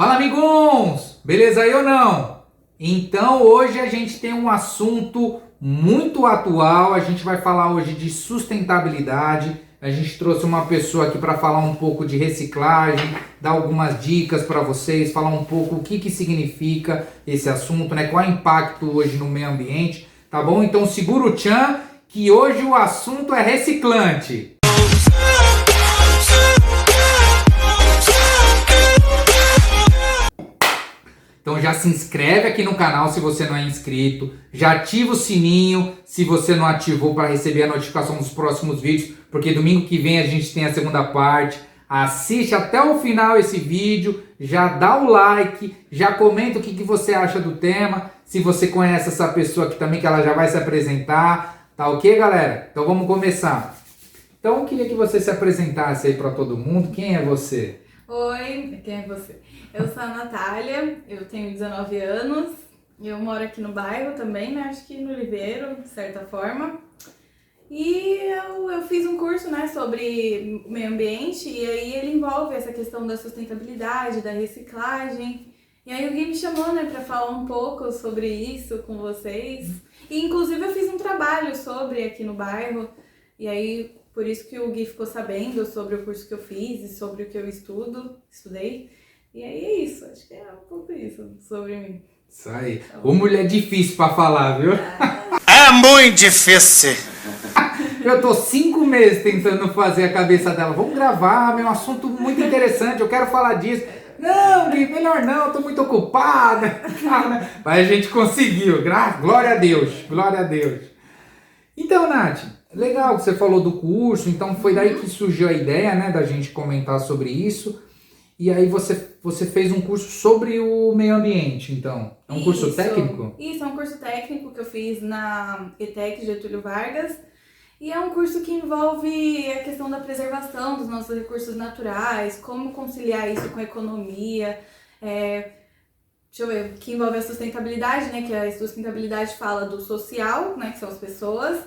Fala, amiguns! Beleza aí ou não? Então hoje a gente tem um assunto muito atual, a gente vai falar hoje de sustentabilidade. A gente trouxe uma pessoa aqui para falar um pouco de reciclagem, dar algumas dicas para vocês, falar um pouco o que significa esse assunto, né? Qual é o impacto hoje no meio ambiente, tá bom? Então segura o tchan, que hoje o assunto é reciclante. Então já se inscreve aqui no canal se você não é inscrito, já ativa o sininho se você não ativou para receber a notificação dos próximos vídeos, porque domingo que vem a gente tem a segunda parte. Assiste até o final esse vídeo, já dá o like, já comenta o que você acha do tema, se você conhece essa pessoa aqui também, que ela já vai se apresentar, tá ok, galera? Então vamos começar. Então eu queria que você se apresentasse aí para todo mundo. Quem é você? Oi, quem é você? Eu sou a Natália, eu tenho 19 anos, eu moro aqui no bairro também, né? Acho que no Oliveiro, de certa forma. E eu fiz um curso, né, sobre meio ambiente, e aí ele envolve essa questão da sustentabilidade, da reciclagem. E aí o Gui me chamou, né, para falar um pouco sobre isso com vocês. E inclusive eu fiz um trabalho sobre aqui no bairro, e aí por isso que o Gui ficou sabendo sobre o curso que eu fiz e sobre o que eu estudei. E aí é isso, acho que é um pouco isso sobre mim. Isso aí. Ô, mulher difícil pra falar, viu? É muito difícil. Eu tô 5 meses tentando fazer a cabeça dela. Vamos gravar, é um assunto muito interessante, eu quero falar disso. Não, Gui, melhor não, eu tô muito ocupada. Mas a gente conseguiu, glória a Deus, glória a Deus. Então, Nath, legal que você falou do curso, então foi daí que surgiu a ideia, né, da gente comentar sobre isso. E aí você fez um curso sobre o meio ambiente, então. É um curso técnico? Isso, é um curso técnico que eu fiz na ETEC Getúlio Vargas. E é um curso que envolve a questão da preservação dos nossos recursos naturais, como conciliar isso com a economia, que envolve a sustentabilidade, né, que a sustentabilidade fala do social, né, que são as pessoas,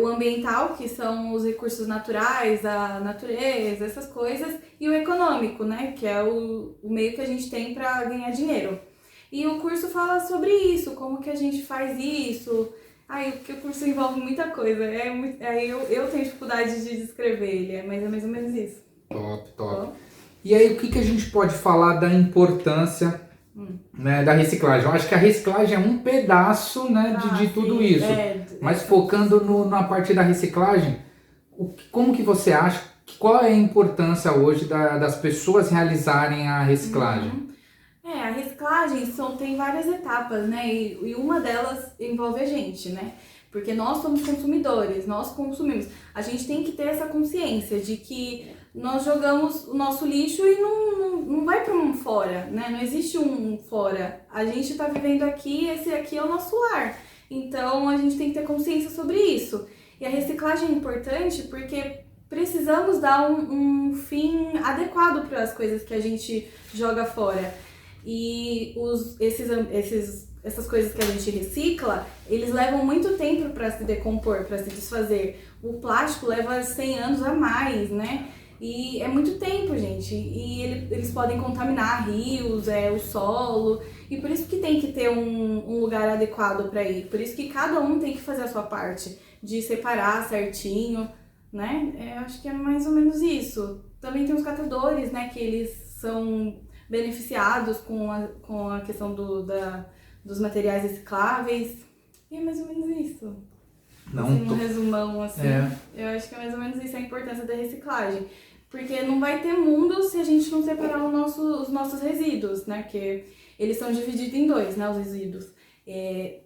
o ambiental, que são os recursos naturais, a natureza, essas coisas, e o econômico, né, que é o meio que a gente tem para ganhar dinheiro. E o curso fala sobre isso, como que a gente faz isso. Porque o curso envolve muita coisa, eu tenho dificuldade de descrever ele, mas é mais ou menos isso. Top. Bom. E aí o que a gente pode falar da importância né, da reciclagem? Eu acho que a reciclagem é um pedaço, né, de tudo isso. Mas focando na parte da reciclagem, como que você acha, qual é a importância hoje das pessoas realizarem a reciclagem? A reciclagem tem várias etapas, né? E uma delas envolve a gente, né? Porque nós somos consumidores, nós consumimos. A gente tem que ter essa consciência de que nós jogamos o nosso lixo e não vai para um fora, né? Não existe um fora. A gente está vivendo aqui, esse aqui é o nosso lar. Então a gente tem que ter consciência sobre isso. E a reciclagem é importante porque precisamos dar um fim adequado para as coisas que a gente joga fora. E essas coisas que a gente recicla, eles levam muito tempo para se decompor, para se desfazer. O plástico leva 100 anos a mais, né? E é muito tempo, gente. E eles podem contaminar rios, o solo. E por isso que tem que ter um lugar adequado para ir. Por isso que cada um tem que fazer a sua parte, de separar certinho, né? Eu acho que é mais ou menos isso. Também tem os catadores, né? Que eles são beneficiados com a questão dos materiais recicláveis. E é mais ou menos isso. Um resumão, assim. Eu acho que é mais ou menos isso a importância da reciclagem. Porque não vai ter mundo se a gente não separar os nossos resíduos, né? Que eles são divididos em dois, né? Os resíduos.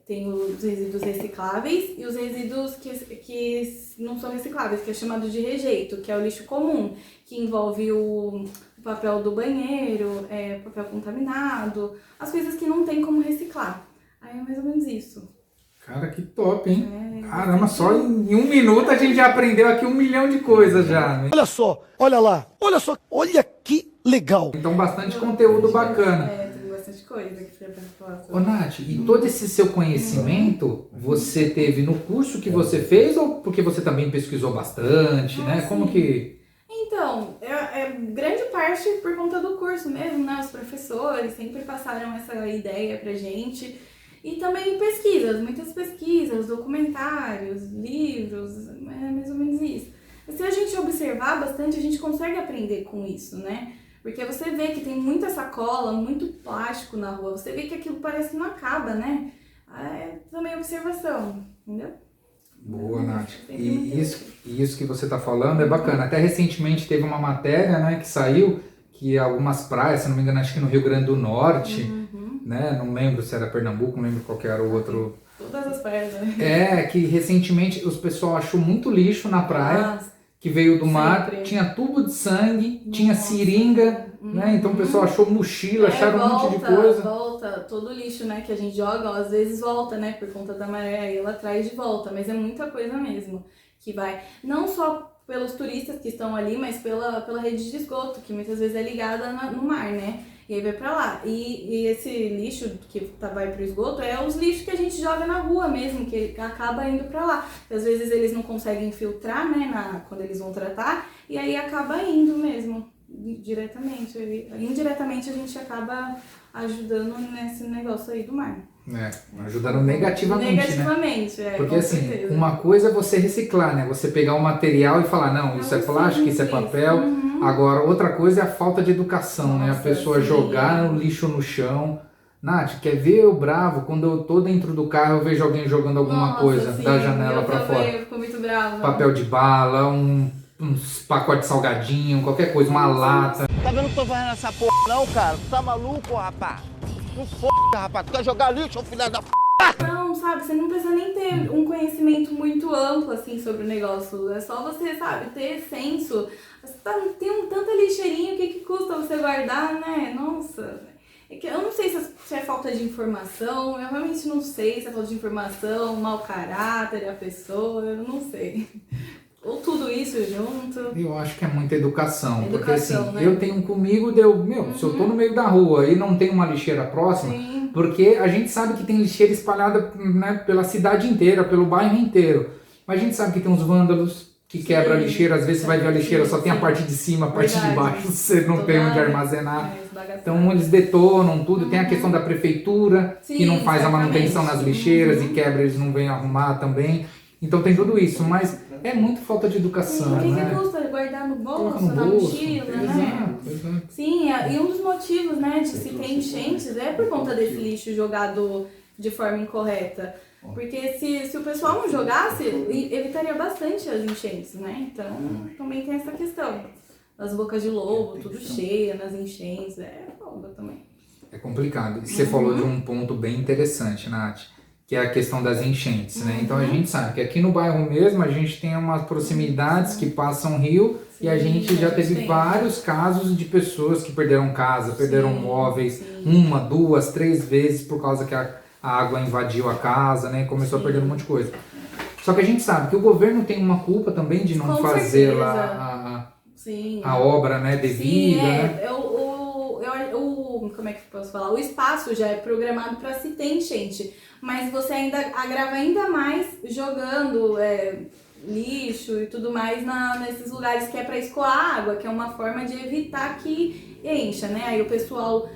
Tem os resíduos recicláveis e os resíduos que não são recicláveis, que é chamado de rejeito, que é o lixo comum, que envolve o papel do banheiro, papel contaminado, as coisas que não tem como reciclar. Aí é mais ou menos isso. Cara, que top, hein? Caramba, só em 1 minuto a gente já aprendeu aqui 1 milhão de coisas já, né? Olha só, olha lá, olha só, olha que legal. Então bastante conteúdo bacana. Tem bastante coisa que você vai falar sobre. Ô, Nath, e todo esse seu conhecimento você teve no curso que você fez ou porque você também pesquisou bastante, né? Sim. Como que... Então, grande parte por conta do curso mesmo, né? Os professores sempre passaram essa ideia pra gente. E também pesquisas, muitas pesquisas, documentários, livros, é mais ou menos isso. Se a gente observar bastante, a gente consegue aprender com isso, né? Porque você vê que tem muita sacola, muito plástico na rua, você vê que aquilo parece que não acaba, né? É também observação, entendeu? Boa, Nath. E isso que você está falando é bacana. Até recentemente teve uma matéria, né, que saiu, que algumas praias, se não me engano, acho que no Rio Grande do Norte, né, não lembro se era Pernambuco, não lembro qual que era o outro. Todas as praias, né? Que recentemente os pessoal achou muito lixo na praia, que veio do mar, tinha tubo de sangue, tinha seringa, né, então o pessoal achou mochila, acharam um monte de coisa. Volta, todo lixo, né, que a gente joga, às vezes volta, né, por conta da maré, aí ela traz de volta, mas é muita coisa mesmo, que vai, não só pelos turistas que estão ali, mas pela rede de esgoto, que muitas vezes é ligada no mar, né, e aí vai pra lá. E esse lixo que vai pro esgoto é os lixos que a gente joga na rua mesmo, que acaba indo pra lá. Às vezes eles não conseguem filtrar, né, quando eles vão tratar, e aí acaba indo mesmo, diretamente. Indiretamente a gente acaba ajudando nesse negócio aí do mar. Ajudando negativamente, né? Porque assim, certeza. uma coisa é você reciclar, né? Você pegar o material e falar, não, isso é plástico, isso é papel. Agora, outra coisa é a falta de educação, né? A pessoa jogar o lixo no chão. Nath, quer ver eu bravo? Quando eu tô dentro do carro, eu vejo alguém jogando alguma coisa da janela pra fora. Eu fico muito brava. Papel de bala, uns pacotes de salgadinho, qualquer coisa, uma lata. Tá vendo que eu tô fazendo essa porra não, cara? Tu tá maluco, rapaz? Não foda, rapaz. Tu quer jogar lixo, filho da p... Não, sabe, você não precisa nem ter um conhecimento muito amplo, assim, sobre o negócio. É só você, sabe, ter senso. Você tem tanta lixeirinha, o que custa você guardar, né? Nossa, é que eu não sei se é falta de informação, eu realmente não sei se é falta de informação, mau caráter da pessoa, eu não sei. Ou tudo isso junto. Eu acho que é muita educação. Porque assim, né? eu tenho comigo, se eu tô no meio da rua e não tem uma lixeira próxima, porque a gente sabe que tem lixeira espalhada, né, pela cidade inteira, pelo bairro inteiro. Mas a gente sabe que tem uns vândalos que quebram a lixeira, às vezes você vai ver a lixeira, só tem a parte de cima, a parte de baixo, você não tem onde armazenar. Então eles detonam tudo, tem a questão da prefeitura, que não faz a manutenção nas lixeiras e quebra, eles não vêm arrumar também. Então tem tudo isso, mas é muito falta de educação, né? O que custa guardar no bolso, na mochila, né? Exato. Sim, e um dos motivos, né, de se ter enchentes é por conta desse lixo jogado de forma incorreta. Porque se o pessoal não jogasse, evitaria bastante as enchentes, né? Então também tem essa questão. As bocas de lobo, tudo cheia nas enchentes, é foda também. É complicado. E você falou de um ponto bem interessante, Nath, que é a questão das enchentes, né? Então a gente sabe que aqui no bairro mesmo a gente tem umas proximidades que passam rio e a gente já teve vários casos de pessoas que perderam casa, perderam móveis, 1, 2, 3 vezes por causa que a água invadiu a casa, né? Começou a perder um monte de coisa. Só que a gente sabe que o governo tem uma culpa também de não fazer lá a obra, né, devida, né? Como é que eu posso falar? O espaço já é programado para se ter enchente, mas você ainda agrava ainda mais jogando lixo e tudo mais nesses lugares que é para escoar água, que é uma forma de evitar que encha, né? Aí o pessoal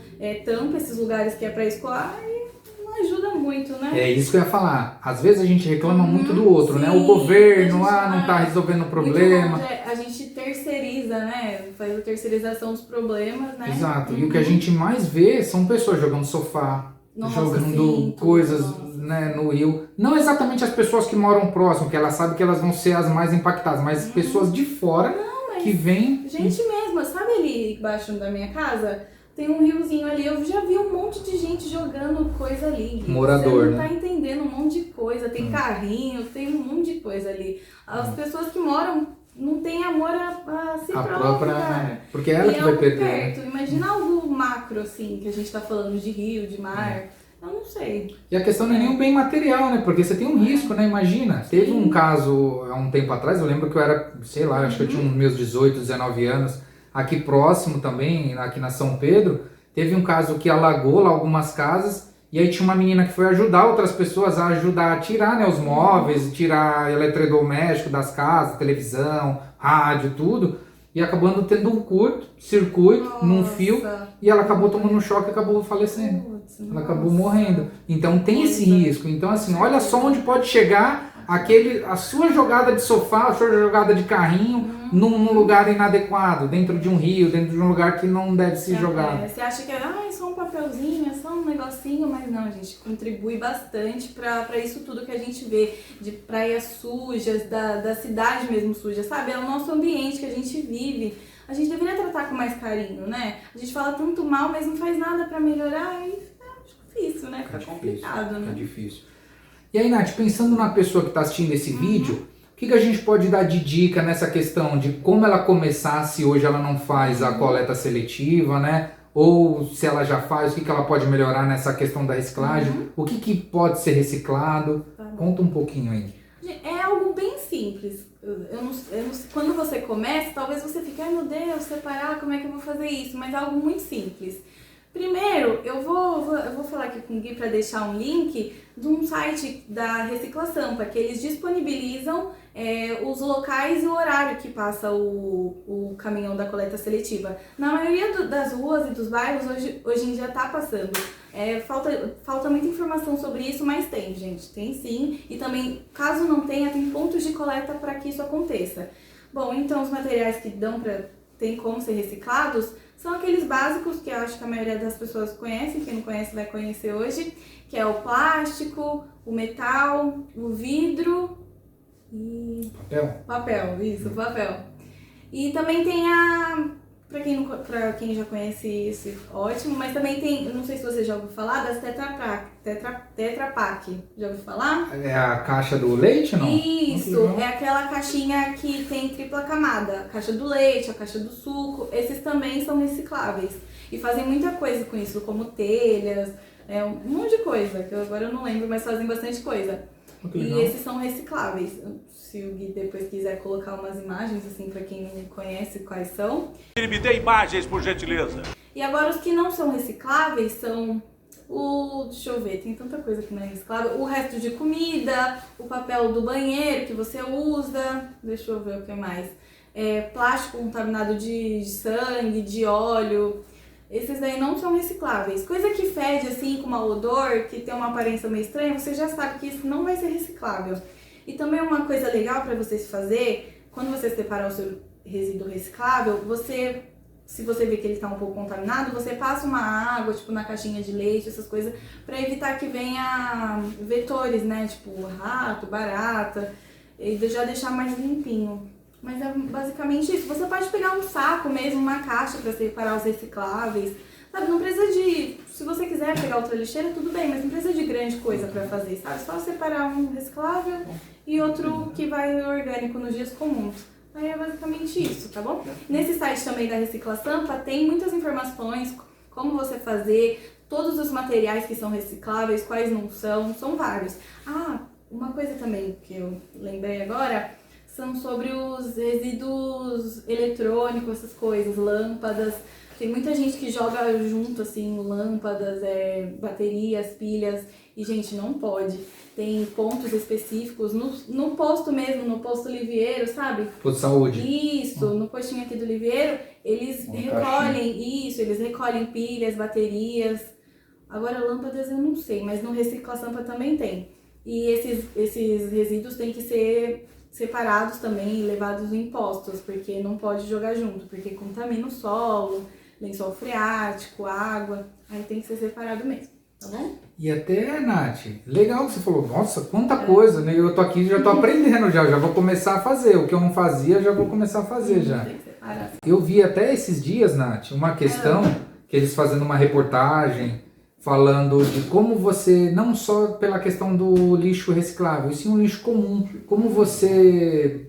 tampa esses lugares que é para escoar e não ajuda muito, né? É isso que eu ia falar. Às vezes a gente reclama muito do outro, né? O governo, não tá resolvendo o problema. A gente terceiriza, né? Faz a terceirização dos problemas, né? Exato. E o que a gente mais vê são pessoas jogando sofá, jogando coisas, né, no rio. Não exatamente as pessoas que moram próximo, que elas sabem que elas vão ser as mais impactadas, mas pessoas de fora que vêm... Gente mesmo, sabe ali embaixo da minha casa? Tem um riozinho ali, eu já vi um monte de gente jogando coisa ali. Morador, você não tá entendendo, um monte de coisa. Tem carrinho, tem um monte de coisa ali. As pessoas que moram não têm amor a si própria. Porque ela que vai perder. Perto. Imagina algo macro, assim, que a gente tá falando de rio, de mar. Eu não sei. E a questão não é nem um bem material, né? Porque você tem um risco, né? Imagina. Teve um caso há um tempo atrás, eu lembro que eu era, sei lá, acho que eu tinha uns meus 18, 19 anos. Aqui próximo também, aqui na São Pedro, teve um caso que alagou lá algumas casas e aí tinha uma menina que foi ajudar outras pessoas a ajudar a tirar, né, os móveis, tirar eletrodoméstico das casas, televisão, rádio, tudo. e acabando tendo um circuito num fio, Nossa. e ela acabou tomando um choque e acabou falecendo. Putz, Ela nossa. acabou morrendo. Então tem esse Pois é. risco. Então assim, olha só onde pode chegar a sua jogada de sofá, a sua jogada de carrinho num lugar inadequado, dentro de um rio, dentro de um lugar que não deve ser jogado. Você acha que é só um papelzinho, é só um negocinho, mas não, gente, contribui bastante pra isso tudo que a gente vê, de praias sujas, da cidade mesmo suja, sabe? É o nosso ambiente que a gente vive. A gente deveria tratar com mais carinho, né? A gente fala tanto mal, mas não faz nada pra melhorar e é difícil, né? Fica complicado, né? Fica difícil. E aí, Nath, pensando na pessoa que está assistindo esse vídeo, o que a gente pode dar de dica nessa questão de como ela começar se hoje ela não faz a coleta seletiva, né? Ou se ela já faz, o que ela pode melhorar nessa questão da reciclagem? O que pode ser reciclado? Conta um pouquinho aí. É algo bem simples. Eu não sei, quando você começa, talvez você fique, ai meu Deus, separar, como é que eu vou fazer isso? Mas é algo muito simples. Primeiro, eu vou falar aqui com o Gui para deixar um link de um site da Reciclação, que eles disponibilizam os locais e o horário que passa o caminhão da coleta seletiva. Na maioria das ruas e dos bairros, hoje em dia está passando. Falta muita informação sobre isso, mas tem, gente, tem sim. E também, caso não tenha, tem pontos de coleta para que isso aconteça. Bom, então os materiais que tem como ser reciclados são aqueles básicos que eu acho que a maioria das pessoas conhecem, quem não conhece vai conhecer hoje, que é o plástico, o metal, o vidro e... Papel, isso, papel. E também tem pra quem já conhece isso, ótimo, mas também tem, eu não sei se você já ouviu falar, das Tetra Pak. Já ouviu falar? É a caixa do leite, não? Isso, é aquela caixinha que tem tripla camada. A caixa do leite, a caixa do suco, esses também são recicláveis. E fazem muita coisa com isso, como telhas, um monte de coisa, que agora eu não lembro, mas fazem bastante coisa. E esses são recicláveis. Se o Gui depois quiser colocar umas imagens, assim, pra quem não conhece quais são. Ele me dê imagens, por gentileza. E agora os que não são recicláveis são deixa eu ver, tem tanta coisa que não é reciclável. O resto de comida, o papel do banheiro que você usa, deixa eu ver o que mais. Plástico contaminado de sangue, de óleo. Esses daí não são recicláveis. Coisa que fede assim, com mau odor, que tem uma aparência meio estranha, você já sabe que isso não vai ser reciclável. E também uma coisa legal para vocês fazer, quando você separar o seu resíduo reciclável, se você vê que ele está um pouco contaminado, você passa uma água, tipo na caixinha de leite, essas coisas, para evitar que venha vetores, né, tipo rato, barata, e já deixar mais limpinho. Mas é basicamente isso. Você pode pegar um saco mesmo, uma caixa para separar os recicláveis, sabe? Não precisa se você quiser pegar outra lixeira, tudo bem, mas não precisa de grande coisa para fazer, sabe? Só separar um reciclável e outro que vai orgânico nos dias comuns. Aí é basicamente isso, tá bom? Nesse site também da Reciclação tem muitas informações, como você fazer, todos os materiais que são recicláveis, quais não são vários. Uma coisa também que eu lembrei agora são sobre os resíduos eletrônicos, essas coisas, lâmpadas. Tem muita gente que joga junto, assim, lâmpadas, baterias, pilhas, e, gente, não pode. Tem pontos específicos, no posto mesmo, no posto Livieiro, sabe? Posto de saúde. Isso, no postinho aqui do Livieiro, eles recolhem pilhas, baterias. Agora, lâmpadas eu não sei, mas no Recicla-Sampa também tem. E esses resíduos têm que ser separados também e levados em postos, porque não pode jogar junto, porque contamina o solo, lençol freático, água, aí tem que ser separado mesmo, tá bom? E até, Nath, legal que você falou, nossa, quanta coisa, né? Eu tô aqui, já tô aprendendo já vou começar a fazer, o que eu não fazia, já vou começar a fazer já. Tem que separar. Eu vi até esses dias, Nath, uma questão que eles fazendo uma reportagem falando de como você, não só pela questão do lixo reciclável, e sim um lixo comum, como você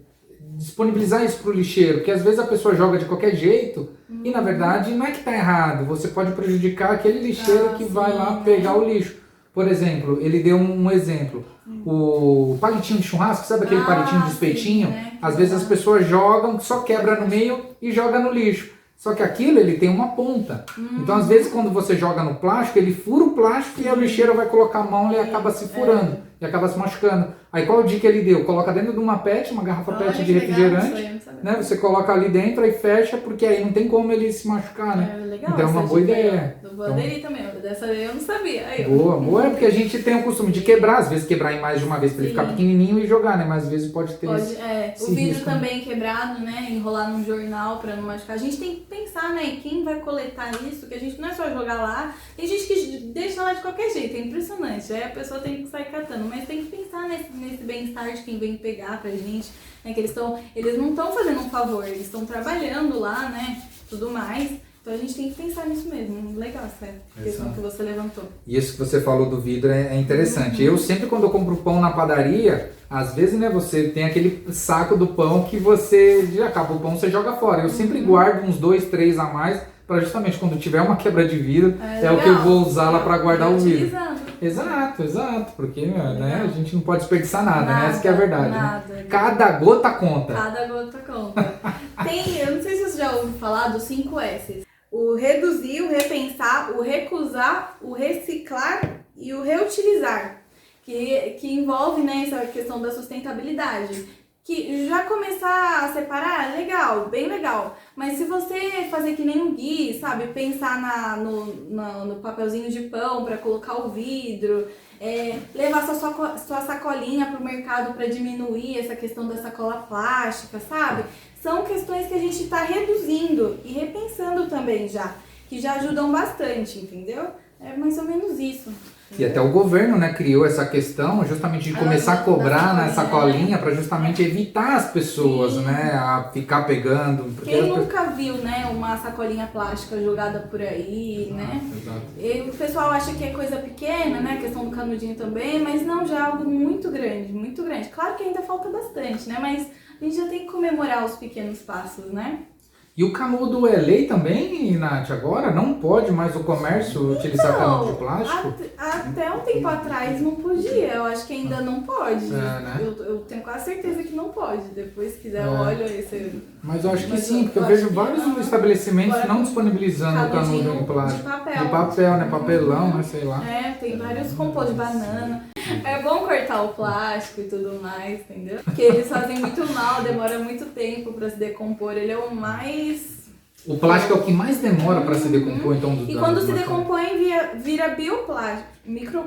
disponibilizar isso para o lixeiro, porque às vezes a pessoa joga de qualquer jeito e na verdade não é que está errado, você pode prejudicar aquele lixeiro que vai lá pegar o lixo. Por exemplo, ele deu um exemplo, o palitinho de churrasco, sabe aquele palitinho de espetinho? Sim, né? Às vezes as pessoas jogam, só quebra no meio e joga no lixo. Só que aquilo, ele tem uma ponta. Então, às vezes, quando você joga no plástico, ele fura o plástico e a lixeira vai colocar a mão e acaba se furando. e acaba se machucando. Aí qual dica ele deu? Coloca dentro de uma PET, uma garrafa Olha, PET que de legal, refrigerante, isso aí eu não sabia. né? Você coloca ali dentro e fecha, porque aí não tem como ele se machucar, né? É legal, Então é uma essa boa dica aí, ideia. ó. Eu vou aderir também, dessa vez eu não sabia. Aí, ó. Boa, é porque a gente tem o costume de quebrar, às vezes quebrar em mais de uma vez pra ele ficar Sim. pequenininho e jogar, né? Mas às vezes pode ter Pode, esse o vidro risco, né? também quebrado, né? Enrolar num jornal pra não machucar. A gente tem que pensar, né? Quem vai coletar isso, que a gente não é só jogar lá. Tem gente que deixa lá de qualquer jeito, é impressionante. Aí a pessoa tem que sair catando, mas tem que pensar nesse bem-estar de quem vem pegar pra gente, né? Que eles não estão fazendo um favor, eles estão trabalhando lá, né? Tudo mais. Então a gente tem que pensar nisso mesmo. Legal essa questão que você levantou. E isso que você falou do vidro é interessante. Eu sempre, quando eu compro pão na padaria, às vezes, né, você tem aquele saco do pão que você já acaba o pão, você joga fora. Eu sempre guardo uns 2, 3 a mais, para justamente quando tiver uma quebra de vidro, é o que eu vou usar lá para guardar o vidro. Exato, porque né, a gente não pode desperdiçar nada, né? Essa que é a verdade. Né? Cada gota conta. Cada gota conta. Eu não sei se você já ouviu falar dos 5 S's. O reduzir, o repensar, o recusar, o reciclar e o reutilizar. Que envolve, né, essa questão da sustentabilidade. Que já começar a separar, legal, bem legal. Mas se você fazer que nem um Gui, sabe? Pensar no papelzinho de pão para colocar o vidro, levar sua sacolinha pro mercado para diminuir essa questão da sacola plástica, sabe? São questões que a gente está reduzindo e repensando também já, que já ajudam bastante, entendeu? É mais ou menos isso. E até o governo, né, criou essa questão justamente de começar a cobrar na sacolinha para justamente evitar as pessoas, né, a ficar pegando. Quem nunca viu, né, uma sacolinha plástica jogada por aí, né? Exato. E o pessoal acha que é coisa pequena, né, a questão do canudinho também, mas não, já é algo muito grande, muito grande. Claro que ainda falta bastante, né, mas a gente já tem que comemorar os pequenos passos, né? E o canudo é lei também, Nath, agora? Não pode mais o comércio utilizar canudo de plástico? Até um tempo atrás não podia, eu acho que ainda não pode. Né? Eu tenho quase certeza que não pode. Depois, se quiser, olha esse. Mas eu acho que sim, porque eu vejo vários estabelecimentos não disponibilizando o canudo em plástico. De papel, né? Papelão, né? Sei lá. Tem vários compostos de banana. É bom cortar o plástico e tudo mais, entendeu? Porque eles fazem muito mal, demora muito tempo pra se decompor. Ele é o mais... O plástico é o que mais demora para se decompor, então... E quando se decompõe, vira bioplástico,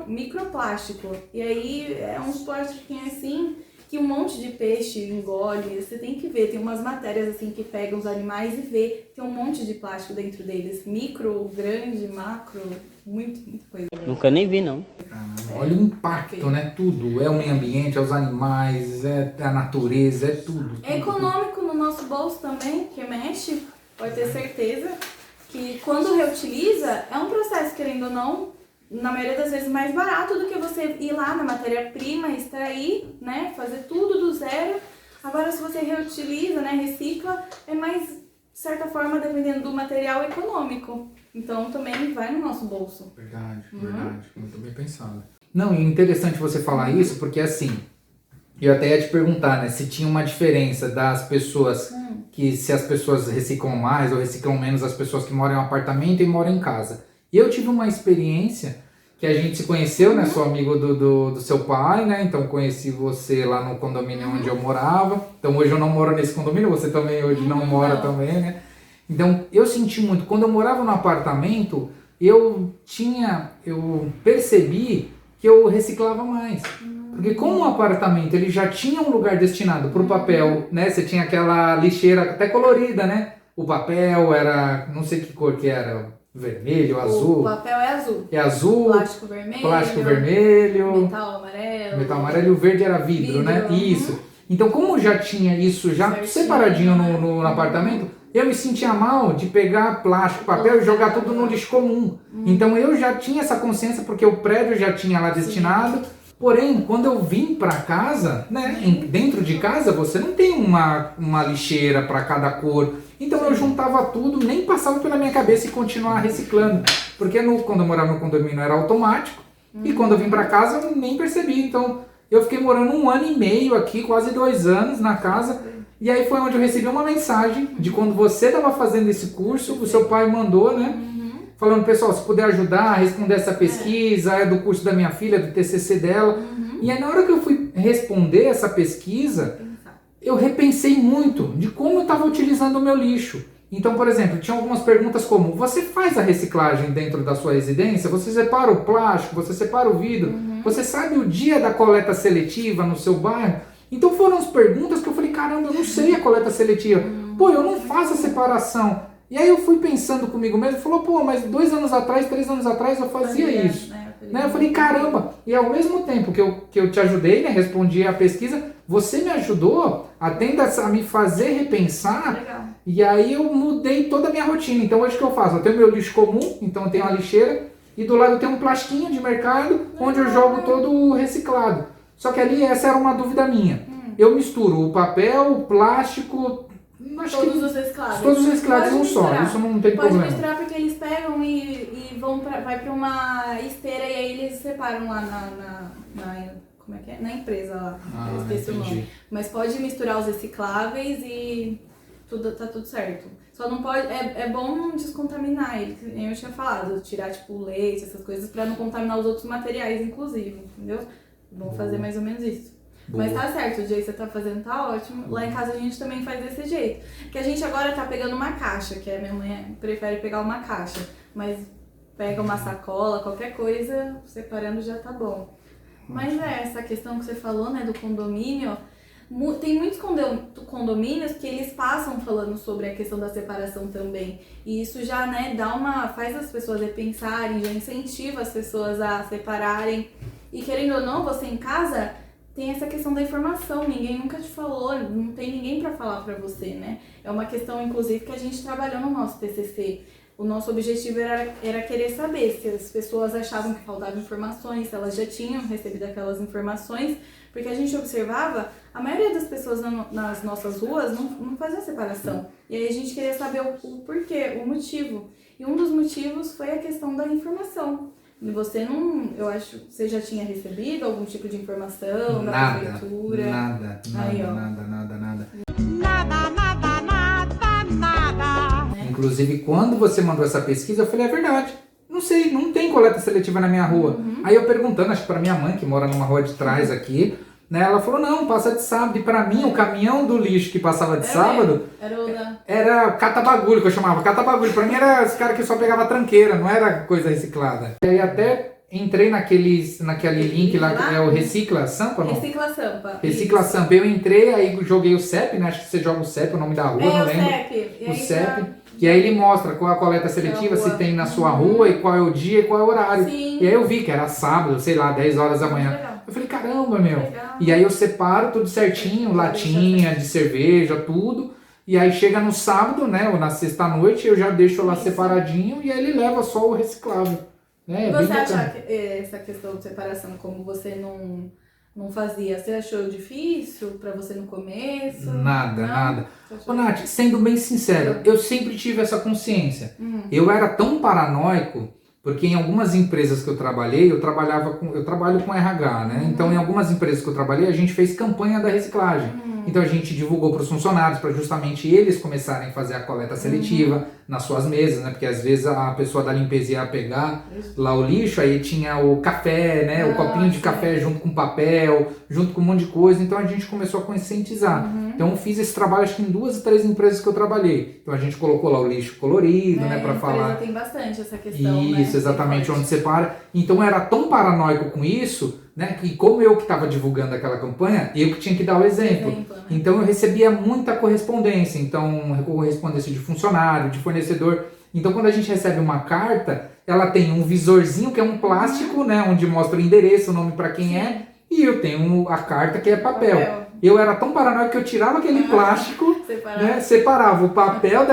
microplástico. E aí é uns plastiquinhos assim, que um monte de peixe engole. Você tem que ver, tem umas matérias assim que pegam os animais e vê. Tem um monte de plástico dentro deles. Micro, grande, macro, muita coisa. Nunca nem vi, não. Olha o impacto, né? Tudo. É o meio ambiente, é os animais, é a natureza, é tudo. É econômico no nosso bolso também, que mexe, pode ter certeza. Que quando reutiliza, é um processo, querendo ou não, na maioria das vezes mais barato do que você ir lá na matéria-prima, extrair, né? Fazer tudo do zero. Agora, se você reutiliza, né? Recicla, é mais, de certa forma, dependendo do material econômico. Então, também vai no nosso bolso. Verdade. Muito bem pensado. Não, e interessante você falar isso, porque assim, eu até ia te perguntar, né, se tinha uma diferença das pessoas, que se as pessoas reciclam mais ou reciclam menos as pessoas que moram em um apartamento e moram em casa. E eu tive uma experiência que a gente se conheceu, né, sou amigo do seu pai, né, então conheci você lá no condomínio onde eu morava. Então hoje eu não moro nesse condomínio, você também hoje não mora também, né. Então eu senti muito, quando eu morava no apartamento, eu percebi que eu reciclava mais. Porque como o apartamento ele já tinha um lugar destinado para o papel, né? Você tinha aquela lixeira até colorida, né? O papel era, não sei que cor que era, vermelho, azul. O papel é azul. É azul. Plástico vermelho. Metal amarelo e o verde era vidro, né? Isso. Então como já tinha isso já certinho, separadinho no apartamento, eu me sentia mal de pegar plástico, papel e jogar tudo no lixo comum. Então eu já tinha essa consciência porque o prédio já tinha lá destinado. Porém, quando eu vim para casa, né, dentro de casa você não tem uma lixeira para cada cor. Então eu juntava tudo, nem passava pela minha cabeça e continuar reciclando. Porque quando eu morava no condomínio era automático e quando eu vim para casa eu nem percebi. Então eu fiquei morando 1 ano e meio aqui, quase 2 anos na casa. E aí foi onde eu recebi uma mensagem de quando você estava fazendo esse curso, o seu pai mandou, né? Falando, pessoal, se puder ajudar a responder essa pesquisa, é do curso da minha filha, do TCC dela. E aí na hora que eu fui responder essa pesquisa, eu repensei muito de como eu estava utilizando o meu lixo. Então, por exemplo, tinha algumas perguntas como: você faz a reciclagem dentro da sua residência? Você separa o plástico? Você separa o vidro? Você sabe o dia da coleta seletiva no seu bairro? Então foram as perguntas que eu falei: caramba, eu não sei a coleta seletiva. Pô, eu não faço a separação. E aí eu fui pensando comigo mesmo, falou: pô, mas 2 anos atrás, 3 anos atrás eu fazia isso. Né? Eu falei: caramba. E ao mesmo tempo que eu te ajudei, né, respondi a pesquisa, você me ajudou a me fazer repensar. Legal. E aí eu mudei toda a minha rotina. Então hoje o que eu faço? Eu tenho meu lixo comum, então eu tenho uma lixeira, e do lado eu tenho um plastiquinho de mercado, onde eu jogo todo o reciclado. Só que ali essa era uma dúvida minha. Eu misturo o papel, o plástico, Todos os recicláveis. Todos os recicláveis não só, isso não tem Pode problema. misturar porque eles pegam e vai pra uma esteira e aí eles separam lá como é que é? Na empresa lá. Eu esqueci o nome. Mas pode misturar os recicláveis e tá tudo certo. Só não pode. É bom descontaminar ele. Eu tinha falado, tirar tipo o leite, essas coisas, pra não contaminar os outros materiais, inclusive. Entendeu? Vamos fazer mais ou menos isso. Boa. Mas tá certo, o jeito que você tá fazendo tá ótimo. Lá em casa a gente também faz desse jeito. Que a gente agora tá pegando uma caixa, que a minha mãe prefere pegar uma caixa. Mas pega uma sacola, qualquer coisa, separando já tá bom. Mas essa questão que você falou, né, do condomínio, tem muitos condomínios que eles passam falando sobre a questão da separação também. E isso já, né, faz as pessoas repensarem, já incentiva as pessoas a separarem. E querendo ou não, você em casa tem essa questão da informação, ninguém nunca te falou, não tem ninguém para falar para você, né? É uma questão, inclusive, que a gente trabalhou no nosso TCC. O nosso objetivo era querer saber se as pessoas achavam que faltavam informações, se elas já tinham recebido aquelas informações, porque a gente observava, a maioria das pessoas nas nossas ruas não fazia separação. E aí a gente queria saber o porquê, o motivo. E um dos motivos foi a questão da informação. E você eu acho que você já tinha recebido algum tipo de informação da prefeitura? Nada. Inclusive, quando você mandou essa pesquisa, eu falei: é verdade. Não sei, não tem coleta seletiva na minha rua. Aí eu perguntando, acho que pra minha mãe, que mora numa rua de trás aqui, né? Ela falou: não, passa de sábado. E pra mim, o caminhão do lixo que passava de sábado era cata-bagulho, que eu chamava. Cata-bagulho. Pra mim era os caras que só pegavam tranqueira, não era coisa reciclada. E aí até entrei naquele link lá, que é o Recicla Sampa, não? Recicla Sampa. Recicla Sampa. Eu entrei, aí joguei o CEP, né? Acho que você joga o CEP, o nome da rua, não lembro. O CEP. E aí ele mostra qual é a coleta seletiva, se tem na sua rua, e qual é o dia e qual é o horário. Sim. E aí eu vi que era sábado, sei lá, 10 horas da manhã. Legal. Eu falei: caramba, meu. Legal. E aí eu separo tudo certinho, latinha de cerveja, tudo. E aí chega no sábado, né, ou na sexta-noite, eu já deixo lá separadinho e aí ele leva só o reciclável. Né? E você acha que essa questão de separação, como você não fazia, você achou difícil pra você no começo? Nada. Ô, Nath, sendo bem sincero, eu sempre tive essa consciência. Eu era tão paranoico, porque em algumas empresas que eu trabalhei, eu trabalho com RH, né? Então em algumas empresas que eu trabalhei, a gente fez campanha da reciclagem. Então a gente divulgou para os funcionários, para justamente eles começarem a fazer a coleta seletiva nas suas mesas, né? Porque às vezes a pessoa da limpeza ia pegar lá o lixo, aí tinha o café, né? O copinho de café junto com papel, junto com um monte de coisa. Então a gente começou a conscientizar. Então eu fiz esse trabalho acho que em 2 ou 3 empresas que eu trabalhei. Então a gente colocou lá o lixo colorido, né? Para falar. Tem bastante essa questão, isso, né? exatamente, onde separa. Então eu era tão paranoico com isso, né? Que como eu que estava divulgando aquela campanha, eu que tinha que dar o exemplo. Né? Então eu recebia muita correspondência. Então correspondência de funcionário, de fornecedor. Então quando a gente recebe uma carta, ela tem um visorzinho que é um plástico, né? Onde mostra o endereço, o nome para quem é. E eu tenho a carta que é papel. Eu era tão paranoico que eu tirava aquele plástico, né, separava o papel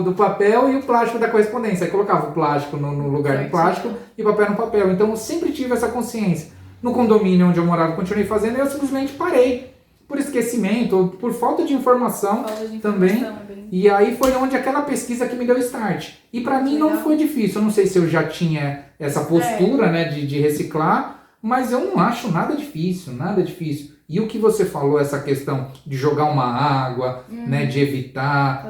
do papel e o plástico da correspondência. Aí colocava o plástico no lugar do plástico e o papel no papel. Então eu sempre tive essa consciência. No condomínio onde eu morava, continuei fazendo, e eu simplesmente parei. Por esquecimento, ou por falta de informação também. E aí foi onde aquela pesquisa que me deu start. E para mim não foi difícil. Eu não sei se eu já tinha essa postura, né, de reciclar, mas eu não acho nada difícil. E o que você falou, essa questão de jogar uma água, né, de evitar,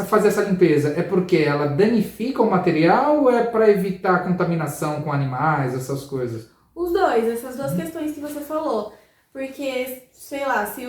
fazer essa limpeza, é porque ela danifica o material ou é para evitar contaminação com animais, essas coisas? Os dois, essas duas questões que você falou. Porque, sei lá, se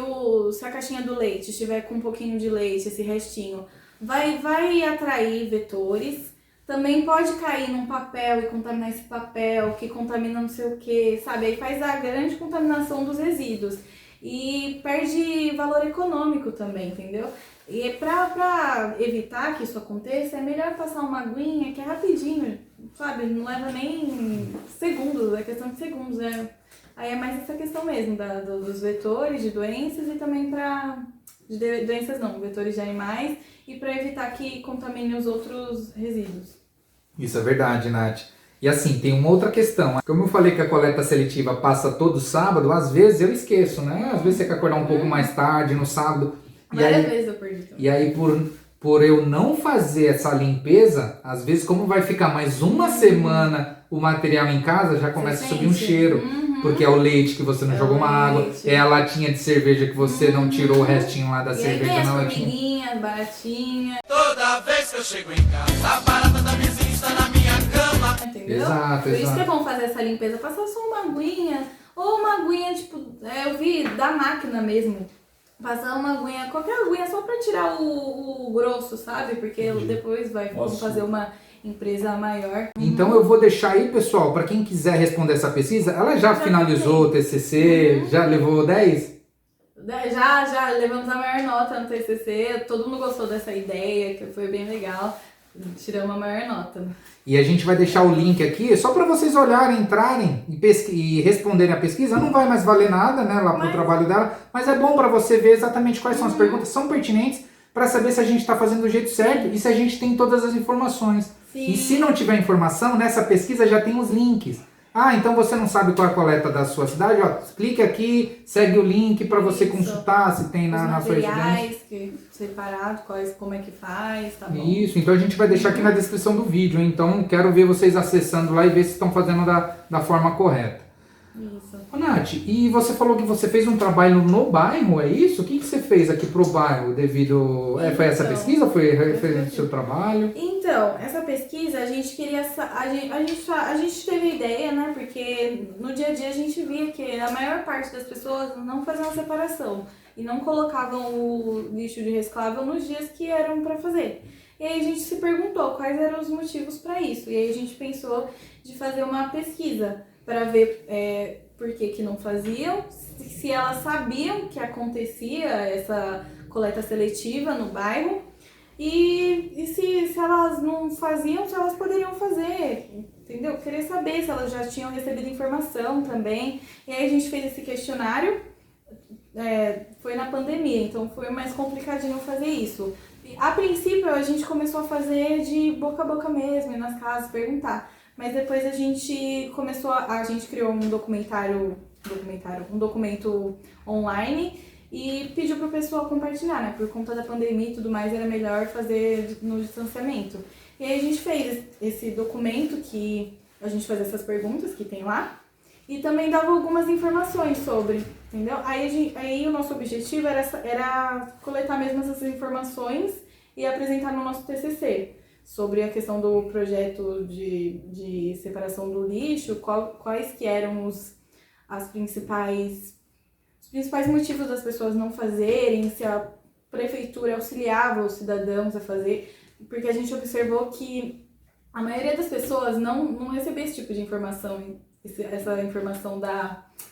a caixinha do leite estiver com um pouquinho de leite, esse restinho, vai atrair vetores. Também pode cair num papel e contaminar esse papel, que contamina não sei o que, sabe? Aí faz a grande contaminação dos resíduos. E perde valor econômico também, entendeu? E pra evitar que isso aconteça, é melhor passar uma aguinha que é rapidinho, sabe? Não leva nem segundos, é questão de segundos, né? Aí é mais essa questão mesmo dos vetores, de doenças e também doenças não, vetores de animais e para evitar que contamine os outros resíduos. Isso é verdade, Nath. E assim, tem uma outra questão. Como eu falei que a coleta seletiva passa todo sábado, às vezes eu esqueço, né? Às vezes você quer acordar um pouco mais tarde, no sábado. Várias vezes eu perdi também. E aí, por eu não fazer essa limpeza, às vezes como vai ficar mais uma semana o material em casa, já começa a subir um cheiro. Porque é o leite que você não jogou uma água, é a latinha de cerveja que você não tirou o restinho lá da cerveja aí tem na as latinha. formiguinhas, baratinhas. Toda vez que eu chego em casa, a barata da vizinha está na minha cama. Entendeu? Exato, Por isso exato. que é bom fazer essa limpeza, passar só uma aguinha, ou uma aguinha, tipo, eu vi da máquina mesmo. Passar uma aguinha, qualquer aguinha, só pra tirar o grosso, sabe? Porque depois vamos fazer uma empresa maior. Então eu vou deixar aí, pessoal, para quem quiser responder essa pesquisa, ela já finalizou o TCC, já levou 10? Já levamos a maior nota no TCC, todo mundo gostou dessa ideia, que foi bem legal. Tiramos a maior nota. E a gente vai deixar o link aqui, só para vocês olharem, entrarem e responderem a pesquisa. Não vai mais valer nada, né, lá pro trabalho dela, mas é bom para você ver exatamente quais são as perguntas, são pertinentes para saber se a gente está fazendo do jeito certo e se a gente tem todas as informações. Sim. E se não tiver informação, nessa pesquisa já tem os links. Ah, então você não sabe qual é a coleta da sua cidade? Ó, clique aqui, segue o link para você consultar se tem na sua residência. Materiais separado, como é que faz, tá bom? Isso, então a gente vai deixar aqui na descrição do vídeo, hein? Então quero ver vocês acessando lá e ver se estão fazendo da forma correta. Isso. Ô, Nath, e você falou que você fez um trabalho no bairro, é isso? O que você fez aqui pro bairro devido... foi essa pesquisa ou foi o seu trabalho? Então, essa pesquisa a gente queria... A gente teve ideia, né? Porque no dia a dia a gente via que a maior parte das pessoas não faziam a separação e não colocavam o lixo de reciclável nos dias que eram para fazer. E aí a gente se perguntou quais eram os motivos para isso. E aí a gente pensou de fazer uma pesquisa para ver por que não faziam, se elas sabiam que acontecia essa coleta seletiva no bairro e se elas não faziam, se elas poderiam fazer, entendeu? Queria saber se elas já tinham recebido informação também. E aí a gente fez esse questionário, foi na pandemia, então foi mais complicadinho fazer isso. A princípio a gente começou a fazer de boca a boca mesmo, ir nas casas, perguntar. Mas depois a gente criou um documento online e pediu pro pessoal compartilhar, né? Por conta da pandemia e tudo mais, era melhor fazer no distanciamento. E aí a gente fez esse documento que a gente fazia essas perguntas que tem lá e também dava algumas informações sobre, entendeu? Aí o nosso objetivo era coletar mesmo essas informações e apresentar no nosso TCC. Sobre a questão do projeto de separação do lixo, quais que eram os principais motivos das pessoas não fazerem, se a prefeitura auxiliava os cidadãos a fazer, porque a gente observou que a maioria das pessoas não recebia esse tipo de informação, essa informação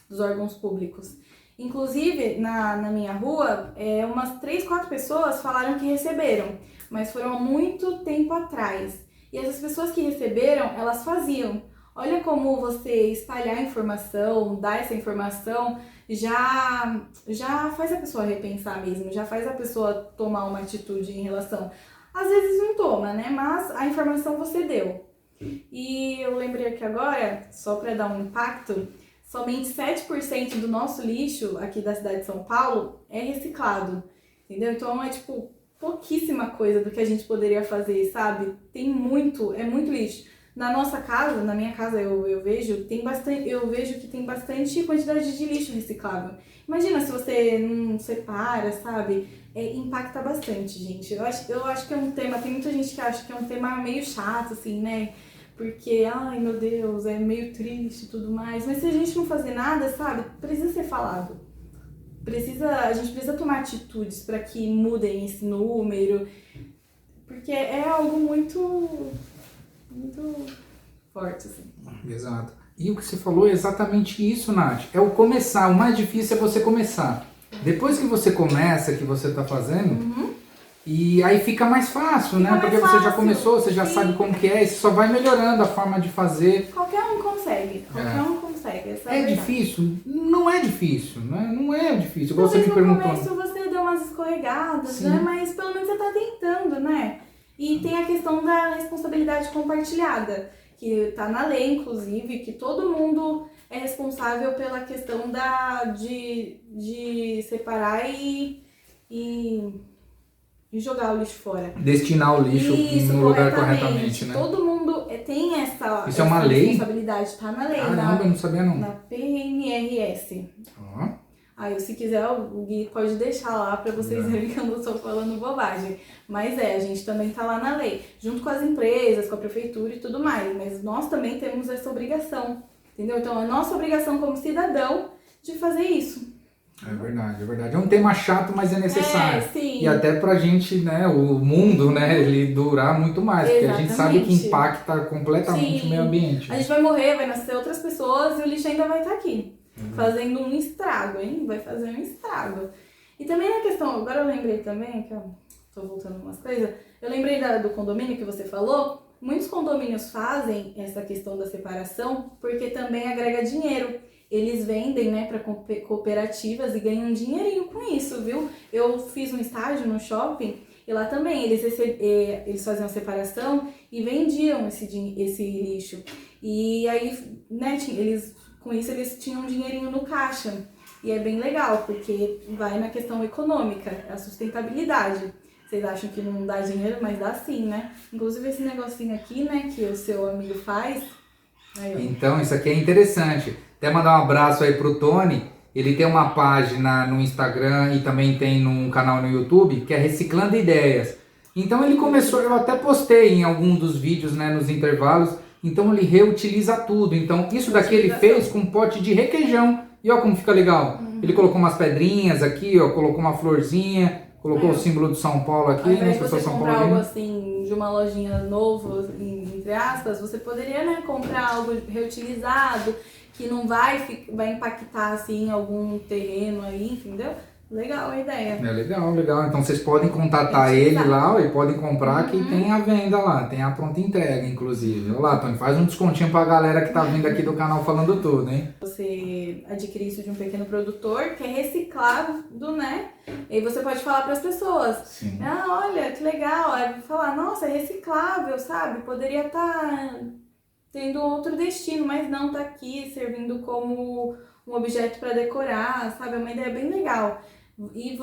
dos órgãos públicos. Inclusive, na minha rua, umas 3, 4 pessoas falaram que receberam, mas foram há muito tempo atrás. E essas pessoas que receberam, elas faziam. Olha como você espalhar informação, dar essa informação, já faz a pessoa repensar mesmo, já faz a pessoa tomar uma atitude em relação. Às vezes não toma, né? Mas a informação você deu. E eu lembrei aqui agora, só para dar um impacto, somente 7% do nosso lixo aqui da cidade de São Paulo é reciclado, entendeu? Então é tipo pouquíssima coisa do que a gente poderia fazer, sabe? É muito lixo. Na nossa casa, na minha casa eu vejo que tem bastante quantidade de lixo reciclável. Imagina se você não separa, sabe? Impacta bastante, gente. Eu acho que é um tema, tem muita gente que acha que é um tema meio chato, assim, né? porque, ai meu Deus, é meio triste e tudo mais. Mas se a gente não fazer nada, sabe, precisa ser falado. A gente precisa tomar atitudes para que mudem esse número, porque é algo muito forte, assim. Exato. E o que você falou é exatamente isso, Nath. É o começar. O mais difícil é você começar. Depois que você começa, que você tá fazendo, e aí fica mais fácil, né? Mais Porque você já fácil, começou, você já sim. sabe como que é, e você só vai melhorando a forma de fazer. Qualquer um consegue, essa é a É verdade. difícil? Não é difícil, né? Não é difícil. Igual você Talvez me no perguntou. começo você deu umas escorregadas, Sim. né? Mas pelo menos você tá tentando, né? E tem a questão da responsabilidade compartilhada, que tá na lei, inclusive, que todo mundo é responsável pela questão de separar e jogar o lixo fora. Destinar o lixo Isso, no lugar corretamente, né? Todo mundo tem essa Isso é uma lei? responsabilidade, tá na lei, Caramba, eu não sabia não. na PNRS. Ó. Aí, se quiser, o Gui pode deixar lá pra vocês verem que eu não estou falando bobagem. Mas a gente também tá lá na lei, junto com as empresas, com a prefeitura e tudo mais. Mas nós também temos essa obrigação, entendeu? Então, é nossa obrigação como cidadão de fazer isso. É verdade, é verdade. É um tema chato, mas é necessário. Sim. E até pra gente, né, o mundo, né, ele durar muito mais. Porque a gente sabe que Exatamente. impacta completamente Sim. o meio ambiente. A gente vai morrer, vai nascer outras pessoas e o lixo ainda vai estar aqui. Fazendo um estrago, hein? Vai fazer um estrago. E também a questão, agora eu lembrei também, que eu tô voltando umas coisas, eu lembrei do condomínio que você falou. Muitos condomínios fazem essa questão da separação porque também agrega dinheiro. Eles vendem, né, para cooperativas e ganham um dinheirinho com isso, viu? Eu fiz um estágio no shopping e lá também eles faziam a separação e vendiam esse lixo. E aí, né, com isso eles tinham um dinheirinho no caixa. E é bem legal, porque vai na questão econômica, a sustentabilidade. Vocês acham que não dá dinheiro, mas dá sim, né? Inclusive esse negocinho aqui, né, que o seu amigo faz. Aí, ó. Então, isso aqui é interessante. Até mandar um abraço aí pro Tony. Ele tem uma página no Instagram e também tem um canal no YouTube, que é Reciclando Ideias. Então ele começou, eu até postei em algum dos vídeos, né, nos intervalos. Então ele reutiliza tudo. Então isso daqui ele fez com um pote de requeijão. E ó como fica legal. Ele colocou umas pedrinhas aqui, ó, colocou uma florzinha, colocou o símbolo do São Paulo aqui, Ao né? invés de Pessoal você São comprar Paulo. algo assim de uma lojinha novo, entre aspas, você poderia, né, comprar algo reutilizado, que não vai impactar assim em algum terreno aí, entendeu? Legal a ideia. É legal, legal. Então vocês podem contatar Reutilizar. ele lá ó, e podem comprar que tem a venda lá, tem a pronta entrega, inclusive. Olha lá, Tony, faz um descontinho pra galera que tá vindo aqui do canal falando tudo, hein? Você adquirir isso de um pequeno produtor que é reciclado, né? E aí você pode falar para as pessoas. Sim. Ah, olha, que legal. Aí falar, nossa, é reciclável, sabe? Poderia estar tendo outro destino, mas não, tá aqui servindo como um objeto para decorar, sabe? É uma ideia bem legal. E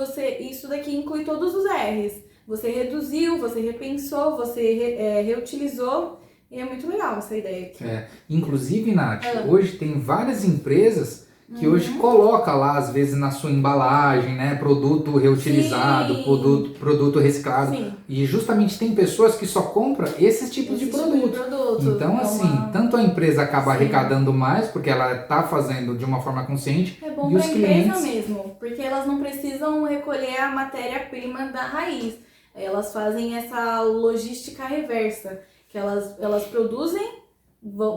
isso daqui inclui todos os R's. Você reduziu, você repensou, você reutilizou. E é muito legal essa ideia aqui. Inclusive, Nath, hoje tem várias empresas que hoje coloca lá, às vezes, na sua embalagem, né? Produto reutilizado, Sim. produto reciclado. Sim. E justamente tem pessoas que só compram esses tipos de produto. Então, assim, tanto a empresa acaba arrecadando mais, porque ela tá fazendo de uma forma consciente, É bom e para os a empresa clientes... mesmo, porque elas não precisam recolher a matéria-prima da raiz. Elas fazem essa logística reversa, que elas produzem,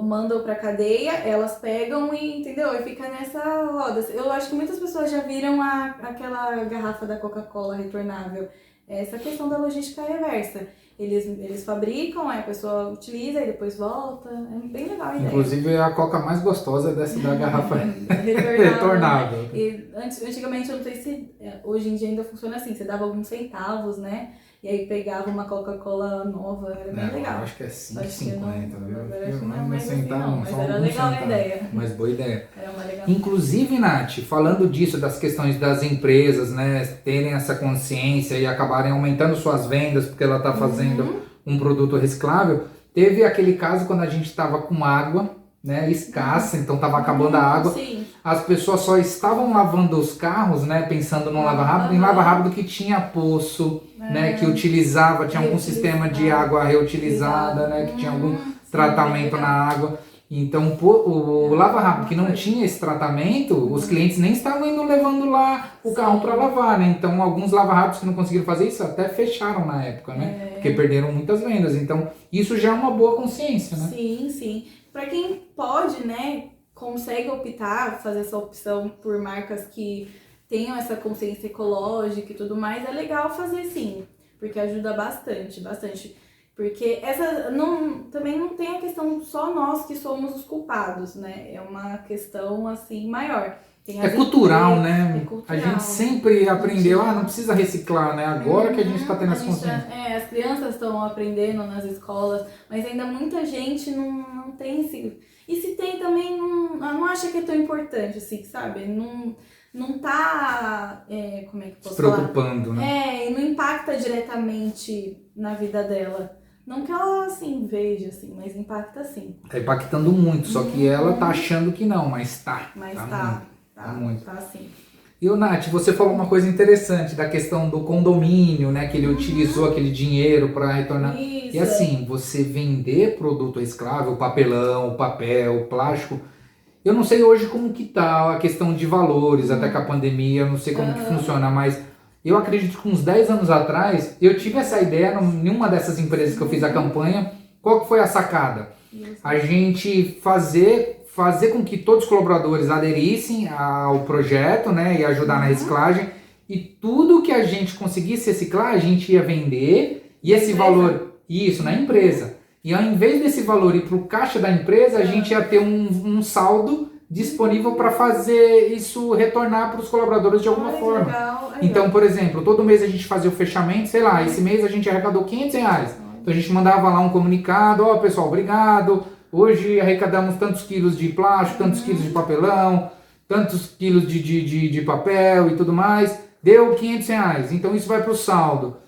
mandam para cadeia, elas pegam e, entendeu? E fica nessa roda. Eu acho que muitas pessoas já viram aquela garrafa da Coca-Cola retornável. Essa questão da logística reversa. Eles fabricam, aí a pessoa utiliza e depois volta. É bem legal a ideia. Inclusive a coca mais gostosa é dessa da garrafa Retornável. retornável. Né? E antigamente, eu não sei se hoje em dia ainda funciona assim, você dava alguns centavos, né? E aí pegava uma Coca-Cola nova, era bem legal. Eu acho que é 5,50, viu? Agora acho que não é Não mais assim, centavo, não, mas só era alguns legal a centavos. ideia. Mas boa ideia. Era uma legal. Inclusive, Nath, falando disso, das questões das empresas, né, terem essa consciência e acabarem aumentando suas vendas porque ela está fazendo um produto reciclável, teve aquele caso quando a gente estava com água, né, escassa, então estava acabando a água. Sim. As pessoas só estavam lavando os carros, né, pensando no lava rápido, em lava rápido que tinha poço, né, que utilizava, tinha algum sistema de água reutilizada, né, que tinha algum tratamento na água. Então, o Lava Rápido que não tinha esse tratamento, os clientes nem estavam indo levando lá o carro para lavar, né? Então, alguns Lava Rápidos que não conseguiram fazer isso até fecharam na época, né? Porque perderam muitas vendas. Então, isso já é uma boa consciência, né? Sim, sim. Para quem pode, né, consegue optar, fazer essa opção por marcas que tenham essa consciência ecológica e tudo mais, é legal fazer sim, porque ajuda bastante, bastante. Porque também não tem a questão só nós que somos os culpados, né? É uma questão, assim, maior. Tem É cultural, né? É cultural. A gente sempre aprendeu, não precisa reciclar, né? Agora que a gente está tendo essa consciência. As crianças estão aprendendo nas escolas, mas ainda muita gente não tem esse... E se tem também, não acha que é tão importante, assim, sabe? Não tá, como é que eu posso falar? Se preocupando, né? E não impacta diretamente na vida dela. Não que ela, assim, veja, assim, mas impacta sim. Tá impactando muito, só que ela tá achando que não, mas tá. Mas muito. Tá sim. E o Nath, você falou uma coisa interessante da questão do condomínio, né? Que ele utilizou aquele dinheiro para retornar. Isso. E assim, você vender produto reciclável, papelão, papel, plástico, eu não sei hoje como que tá a questão de valores, até com a pandemia, eu não sei como que funciona, mas eu acredito que uns 10 anos atrás, eu tive essa ideia em uma dessas empresas que eu fiz a campanha. Qual que foi a sacada? A gente fazer com que todos os colaboradores aderissem ao projeto, né, e ajudar na reciclagem, e tudo que a gente conseguisse reciclar, a gente ia vender, e esse valor, isso, na empresa. E ao invés desse valor ir para o caixa da empresa, a gente ia ter um saldo disponível para fazer isso retornar para os colaboradores de alguma forma. Legal. Então, por exemplo, todo mês a gente fazia o fechamento, sei lá, esse mês a gente arrecadou R$500. Então a gente mandava lá um comunicado, pessoal, obrigado, hoje arrecadamos tantos quilos de plástico, tantos quilos de papelão, tantos quilos de papel e tudo mais, deu R$500, então isso vai para o saldo.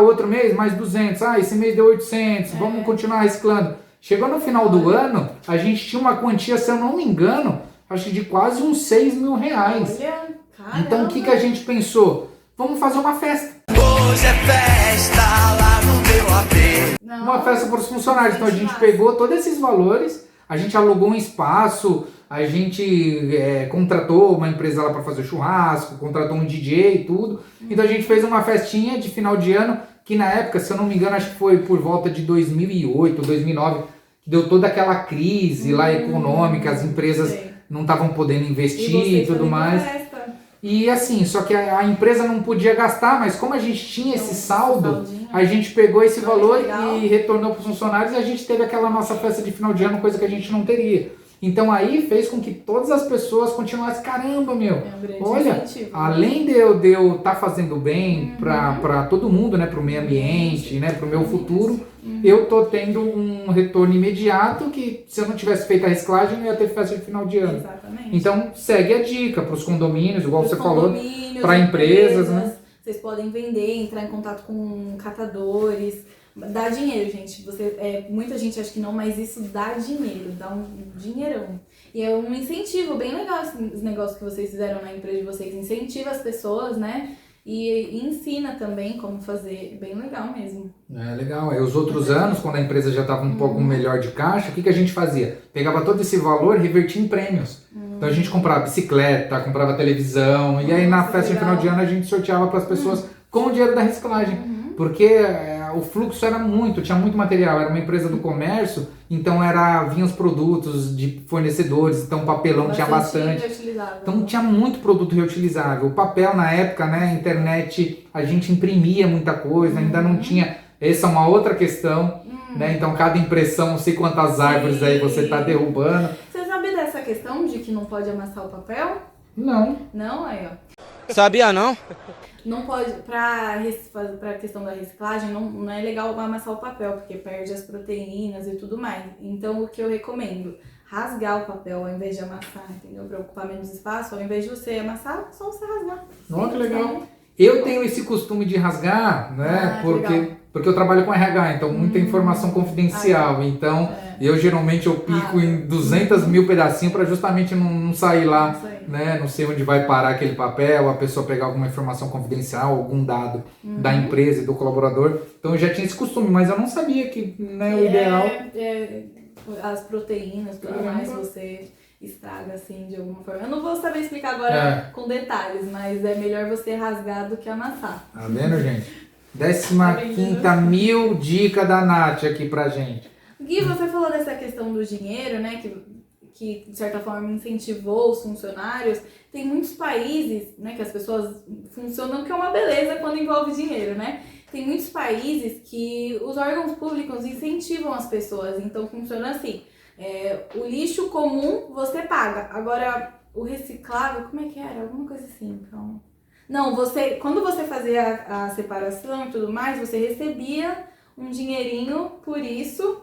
Outro mês mais 200, esse mês deu 800, vamos continuar reciclando. Chegou no final do ano, a gente tinha uma quantia, se eu não me engano, acho que de quase uns R$6.000. Olha, caramba. Então o que a gente pensou? Vamos fazer uma festa. Hoje é festa lá no meu AP. Uma festa para os funcionários. Então a gente pegou todos esses valores, a gente alugou um espaço, a gente contratou uma empresa lá para fazer churrasco, contratou um DJ e tudo. Então a gente fez uma festinha de final de ano, que na época, se eu não me engano, acho que foi por volta de 2008, 2009, que deu toda aquela crise lá econômica, as empresas não estavam podendo investir e tudo mais. E assim, só que a empresa não podia gastar, mas como a gente tinha esse saldo, a gente pegou esse valor e retornou para os funcionários, e a gente teve aquela nossa festa de final de ano, coisa que a gente não teria. Então aí fez com que todas as pessoas continuassem, caramba, meu, olha, além de eu estar fazendo bem para todo mundo, né, para o meio ambiente, né, para o meu futuro, eu tô tendo um retorno imediato que se eu não tivesse feito a reciclagem, eu ia ter festa de final de ano. Exatamente. Então segue a dica para os condomínios, igual você falou, para empresas, né? Vocês podem vender, entrar em contato com catadores. Dá dinheiro, gente. Muita gente acha que não, mas isso dá dinheiro, dá um dinheirão. E é um incentivo bem legal esse negócio que vocês fizeram na empresa de vocês. Incentiva as pessoas, né? E ensina também como fazer. Bem legal mesmo. É legal. Os outros anos, quando a empresa já estava um pouco melhor de caixa, o que a gente fazia? Pegava todo esse valor e revertia em prêmios. Então a gente comprava bicicleta, comprava televisão, e aí na festa de final de ano a gente sorteava para as pessoas com o dinheiro da reciclagem. Porque o fluxo tinha muito material, era uma empresa do comércio, então vinham os produtos de fornecedores, então papelão tinha bastante. Então tinha muito produto reutilizável. O papel na época, né, a internet, a gente imprimia muita coisa, ainda não tinha. Essa é uma outra questão, né? Então cada impressão, não sei quantas árvores aí você está derrubando. Você sabe dessa questão de que não pode amassar o papel? Não. Não, aí ó. Sabia não? Não pode, pra questão da reciclagem, não é legal amassar o papel, porque perde as proteínas e tudo mais. Então, o que eu recomendo? Rasgar o papel ao invés de amassar, entendeu? Pra ocupar menos espaço, ao invés de você amassar, só você rasgar. Olha que legal. Eu tenho esse costume de rasgar, né? Porque eu trabalho com RH, então muita informação confidencial. Então, eu geralmente pico em 200 mil pedacinhos para justamente não sair lá, né? Não sei onde vai parar aquele papel, a pessoa pegar alguma informação confidencial, algum dado da empresa e do colaborador. Então, eu já tinha esse costume, mas eu não sabia que, né, o ideal... as proteínas, tudo mais, você estraga assim de alguma forma. Eu não vou saber explicar agora com detalhes, mas é melhor você rasgar do que amassar. Tá vendo, gente? 15ª mil dica da Nath aqui pra gente. Gui, você falou dessa questão do dinheiro, né, que de certa forma incentivou os funcionários. Tem muitos países, né, que as pessoas funcionam, que é uma beleza quando envolve dinheiro, né? Tem muitos países que os órgãos públicos incentivam as pessoas, então funciona assim. O lixo comum você paga, agora o reciclável, como é que era? Alguma coisa assim, então... Não, quando você fazia a separação e tudo mais, você recebia um dinheirinho por isso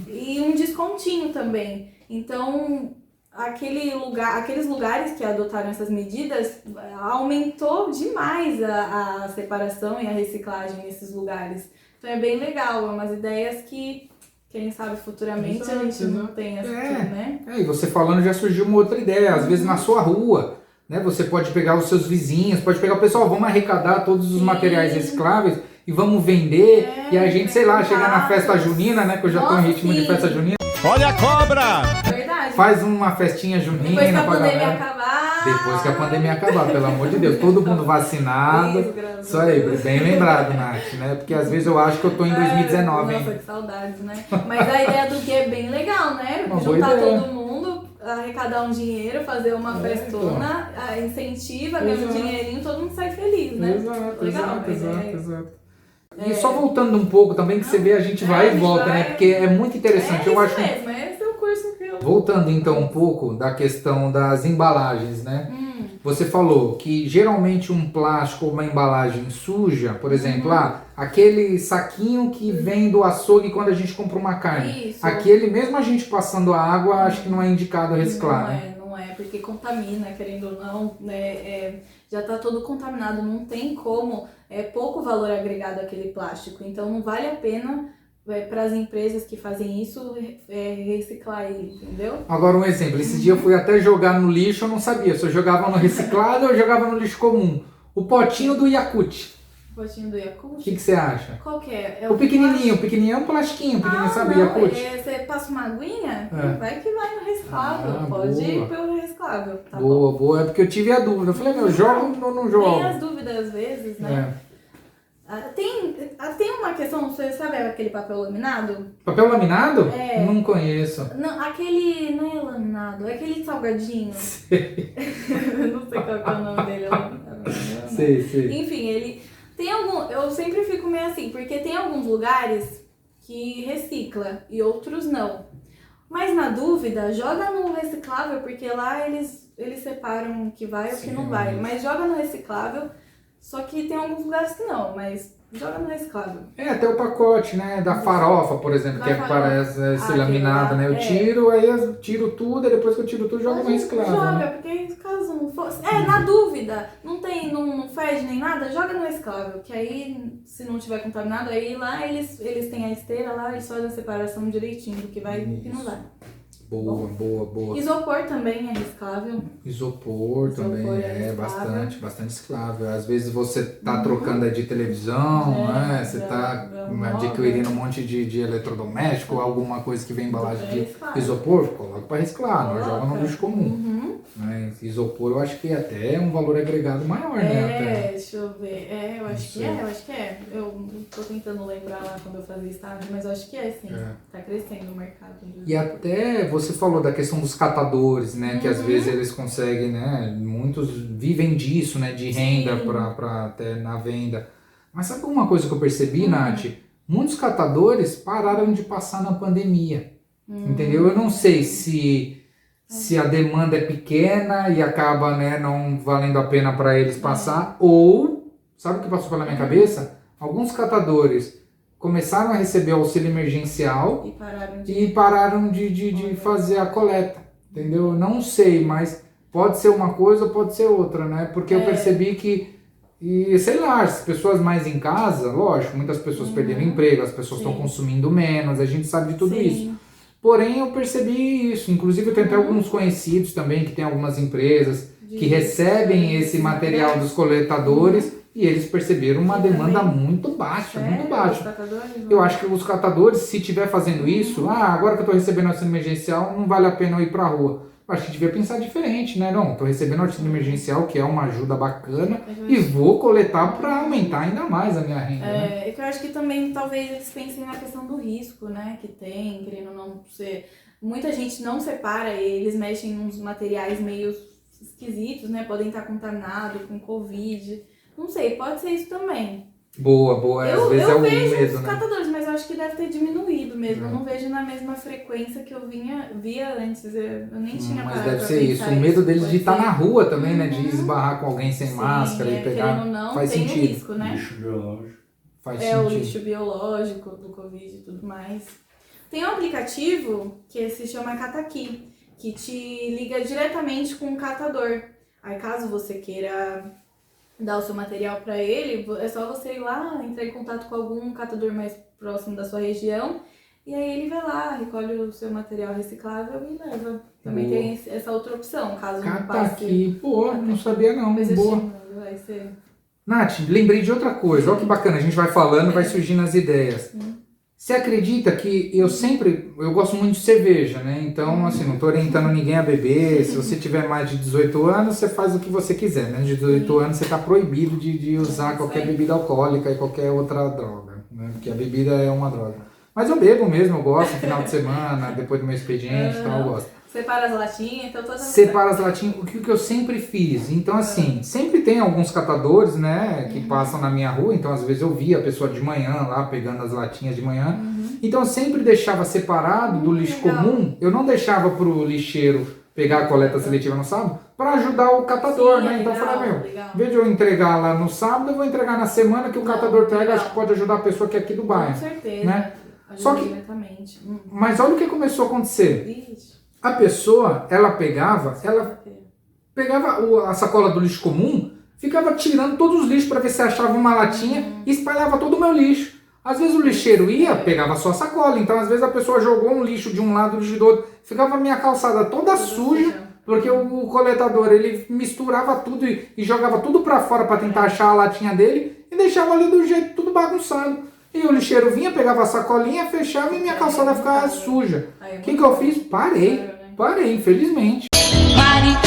e um descontinho também. Então, aqueles lugares que adotaram essas medidas, aumentou demais a separação e a reciclagem nesses lugares. Então é bem legal, é umas ideias que, quem sabe futuramente a gente não tem essa, né? E você falando já surgiu uma outra ideia, às vezes na sua rua, né? Você pode pegar os seus vizinhos, pode pegar o pessoal, vamos arrecadar todos os materiais recicláveis e vamos vender, e a gente, sei lá, chegar na festa junina, né? Que eu já tô em ritmo de festa junina. Olha a cobra! Verdade. Faz uma festinha junina. Depois que a pra pandemia galera. acabar. Depois que a pandemia acabar, pelo amor de Deus. Todo mundo vacinado. Isso aí, bem lembrado, Nath, né? Porque às vezes eu acho que eu tô em 2019, Nossa, hein? que saudades, né? Mas a ideia do Gui é bem legal, né? Uma boa Juntar ideia. todo mundo, arrecadar um dinheiro, fazer uma festona, incentiva, ganha um dinheirinho, todo mundo sai feliz, né? Exato. E só voltando um pouco também, que você vê, a gente vai e volta, né? Porque é muito interessante. Eu acho. Mesmo, esse é o curso que eu... Voltando então um pouco da questão das embalagens, né? Você falou que geralmente um plástico ou uma embalagem suja, por exemplo, aquele saquinho que vem do açougue quando a gente compra uma carne. Isso. Aquele, mesmo a gente passando a água, acho que não é indicado reciclar, né? Não é, porque contamina, querendo ou não, né? Já tá todo contaminado, não tem como, é pouco valor agregado àquele plástico, então não vale a pena para as empresas que fazem isso reciclar ele, entendeu? Agora um exemplo, esse dia eu fui até jogar no lixo, eu não sabia se eu jogava no reciclado ou eu jogava no lixo comum. O potinho do Yakult, O potinho do Yakult? o que você acha? Qual que é? O pequenininho é um plastiquinho, pequenininho, sabe? Yakult. Você passa uma aguinha, vai que vai no reciclável, pode boa. ir pelo reciclável, tá Boa, bom? boa, é porque eu tive a dúvida, eu falei, meu, jogo ou não jogo? Tem as dúvidas às vezes, né? Tem uma questão, você sabe aquele papel laminado? Papel laminado? É. Não conheço. Não, aquele não é laminado, é aquele salgadinho. Não sei qual que é o nome dele. Sei. Enfim, ele tem algum. Eu sempre fico meio assim, porque tem alguns lugares que recicla e outros não. Mas na dúvida, joga no reciclável, porque lá eles separam o que vai e o que não vai. Mas joga no reciclável, só que tem alguns lugares que não, mas joga no reciclável. Até o pacote, né, da farofa, por exemplo, Da que farofa. parece esse laminado, né? Eu tiro tudo, e depois que eu tiro tudo, jogo no reciclável. Joga, Né? porque caso não fosse... na dúvida, não fede nem nada, joga no reciclável, que aí, se não tiver contaminado, aí lá eles têm a esteira lá, eles fazem a separação direitinho do que vai e do que não vai. Boa. Isopor também é reciclável. Isopor também é bastante reciclável. Às vezes você tá trocando de televisão, né? Você tá adquirindo um monte de eletrodoméstico ou alguma coisa que vem embalagem de isopor, coloca para reciclar, não joga no lixo comum. Mas isopor eu acho que até é um valor agregado maior, né? Deixa eu ver. Eu acho que é. Eu tô tentando lembrar lá quando eu fazia estágio, mas eu acho que sim. Tá crescendo o mercado. E até você falou da questão dos catadores, né? Que às vezes eles conseguem, né? Muitos vivem disso, né? De renda para até na venda. Mas sabe uma coisa que eu percebi, Nath? Muitos catadores pararam de passar na pandemia. Entendeu? Eu não sei se a demanda é pequena e acaba, né, não valendo a pena para eles passar, ou, sabe o que passou pela minha cabeça? Alguns catadores começaram a receber auxílio emergencial e pararam de fazer a coleta, entendeu? Não sei, mas pode ser uma coisa ou pode ser outra, né? Porque eu percebi que, sei lá, as pessoas mais em casa, lógico, muitas pessoas perderam emprego, as pessoas estão consumindo menos, a gente sabe de tudo isso. Porém, eu percebi isso. Inclusive, eu tenho até alguns conhecidos também que tem algumas empresas que recebem esse material dos coletadores e eles perceberam uma demanda muito baixa, muito baixa. Eu acho que os catadores, se estiver fazendo isso, agora que eu estou recebendo auxílio emergencial, não vale a pena eu ir para a rua. Eu acho que devia pensar diferente, né? Não, estou recebendo auxílio emergencial, que é uma ajuda bacana, e vou coletar para aumentar ainda mais a minha renda. Né? É que eu acho que também talvez eles pensem na questão do risco, né? Que tem, querendo ou não ser... Muita gente não separa, eles mexem nos materiais meio esquisitos, né? Podem estar contaminados com Covid. Não sei, pode ser isso também. Boa. Às vezes é o medo, vejo os né? catadores, mas eu acho que deve ter diminuído mesmo. Eu não vejo na mesma frequência que eu via antes. Eu nem tinha Mas parado deve pra ser isso. pensar O medo deles pode de estar ser. na rua também, né? De esbarrar com alguém sem máscara e pegar. Querendo ou não, Faz tem sentido. o risco, né? Lixo biológico. Faz O sentido. lixo biológico do Covid e tudo mais. Tem um aplicativo que se chama Cataqui, que te liga diretamente com o catador. Aí caso você queira dar o seu material para ele, é só você ir lá, entrar em contato com algum catador mais próximo da sua região, e aí ele vai lá, recolhe o seu material reciclável e leva. Também Boa. tem essa outra opção, caso não Cata passe. aqui. Pô, não sabia não. Depois eu Boa. chamo, vai ser... Nath, lembrei de outra coisa. Olha que bacana, a gente vai falando, vai surgindo as ideias. Você acredita que eu gosto muito de cerveja, né? Então, assim, não tô orientando ninguém a beber. Se você tiver mais de 18 anos, você faz o que você quiser. Menos de 18 anos, você tá proibido de usar qualquer bebida alcoólica e qualquer outra droga, né? Porque a bebida é uma droga. Mas eu bebo mesmo, eu gosto, no final de semana, depois do meu expediente e tal, eu gosto. Separa as latinhas, então toda Separa as latinhas, o que eu sempre fiz. Então, assim, sempre tem alguns catadores, né, que passam na minha rua. Então, às vezes eu via a pessoa de manhã lá, pegando as latinhas de manhã. Então, eu sempre deixava separado do lixo comum. Eu não deixava pro lixeiro pegar a coleta seletiva no sábado, para ajudar o catador, Sim, né? Então, eu falei, legal. em vez de eu entregar lá no sábado, eu vou entregar na semana que o catador pega. legal. Acho que pode ajudar a pessoa que é aqui do bairro. Com certeza. Né? Ajuda Só que- diretamente. Mas olha o que começou a acontecer. Vixe. A pessoa, ela pegava a sacola do lixo comum, ficava tirando todos os lixos para ver se achava uma latinha e espalhava todo o meu lixo. Às vezes o lixeiro ia, pegava só a sacola, então às vezes a pessoa jogou um lixo de um lado, lixo do outro, ficava a minha calçada toda suja, porque o coletador, ele misturava tudo e jogava tudo para fora para tentar achar a latinha dele e deixava ali do jeito tudo bagunçado. E o lixeiro vinha, pegava a sacolinha, fechava e minha calçada ficava suja. O que eu fiz? Parei, infelizmente. Pare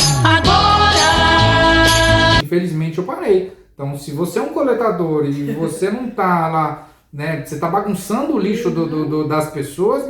agora! Infelizmente eu parei. Então, se você é um coletador e você não tá lá, né, você tá bagunçando o lixo das pessoas,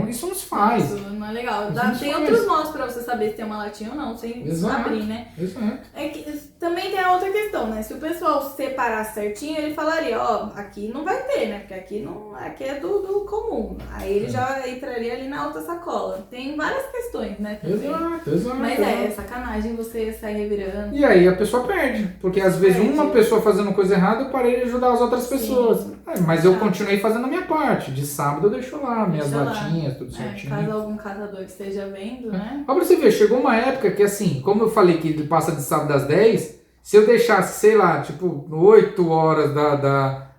isso não se faz. Isso não é legal. Isso não Tem faz. outros modos pra você saber se tem uma latinha ou não, sem abrir, né? Exato. É que também tem a outra questão, né? Se o pessoal separar certinho, ele falaria, ó, aqui não vai ter, né? Porque aqui é do comum. Aí ele já entraria ali na outra sacola. Tem várias questões, né? também. Exato. Mas é sacanagem você sair revirando. E aí a pessoa perde, porque às vezes Perde. uma pessoa fazendo coisa errada, eu parei de ajudar as outras Sim. pessoas. Mas eu continuei fazendo a minha parte. De sábado eu deixo lá, minhas Deixa lá. latinhas, tudo certinho. Caso algum catador esteja vendo, né? Ó, pra você ver, chegou uma época que assim, como eu falei que ele passa de sábado às 10, se eu deixasse, sei lá, tipo, 8 horas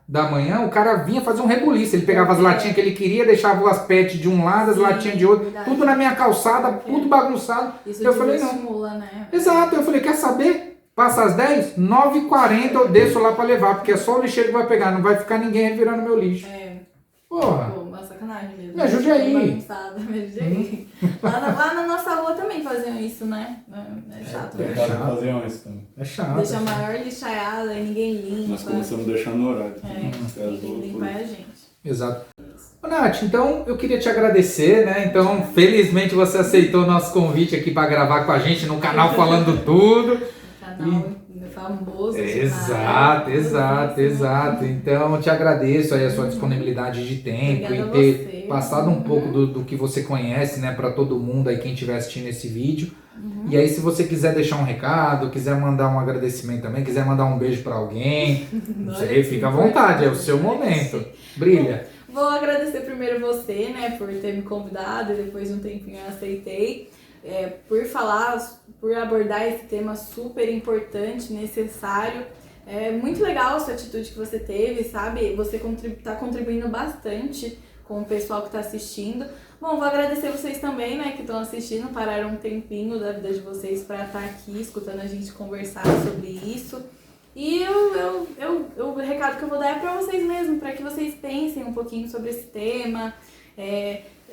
da manhã, o cara vinha fazer um rebuliço. Ele pegava as latinhas que ele queria, deixava as pets de um lado, as Sim, latinhas de outro, verdade. tudo na minha calçada, tudo bagunçado. Isso eu falei, não. estimula, né? Exato, eu falei, quer saber? Passa às 10, 9h40 eu desço lá pra levar, porque é só o lixeiro que vai pegar, não vai ficar ninguém revirando meu lixo. Porra. Pô, uma sacanagem mesmo. Me ajude aí. Bagunçada, me ajude aí. Lá na nossa rua também faziam isso, né? É chato. Tem Né? cara que faziam isso também. É chato. Deixa a maior lixaiada e ninguém limpa. Nós começamos a deixar no horário. Ninguém limpa é a gente. Exato. Ô, Nath, então eu queria te agradecer, né? Então, felizmente você aceitou o nosso convite aqui para gravar com a gente no canal Falando Tudo. Canal famoso. Exato. Então, eu te agradeço aí a sua disponibilidade de tempo Obrigada e a ter você. passado um pouco do que você conhece, né, para todo mundo aí, quem estiver assistindo esse vídeo. E aí, se você quiser deixar um recado, quiser mandar um agradecimento também, quiser mandar um beijo para alguém, não sei, fica à vontade, é o seu momento. Brilha. Vou agradecer primeiro você, né, por ter me convidado e depois de um tempinho eu aceitei. Por abordar esse tema super importante, necessário. É muito legal essa atitude que você teve, sabe? Você tá contribuindo bastante com o pessoal que está assistindo. Bom, vou agradecer vocês também, né, que estão assistindo, pararam um tempinho da vida de vocês para estar aqui escutando a gente conversar sobre isso. E o recado que eu vou dar é pra vocês mesmos, pra que vocês pensem um pouquinho sobre esse tema,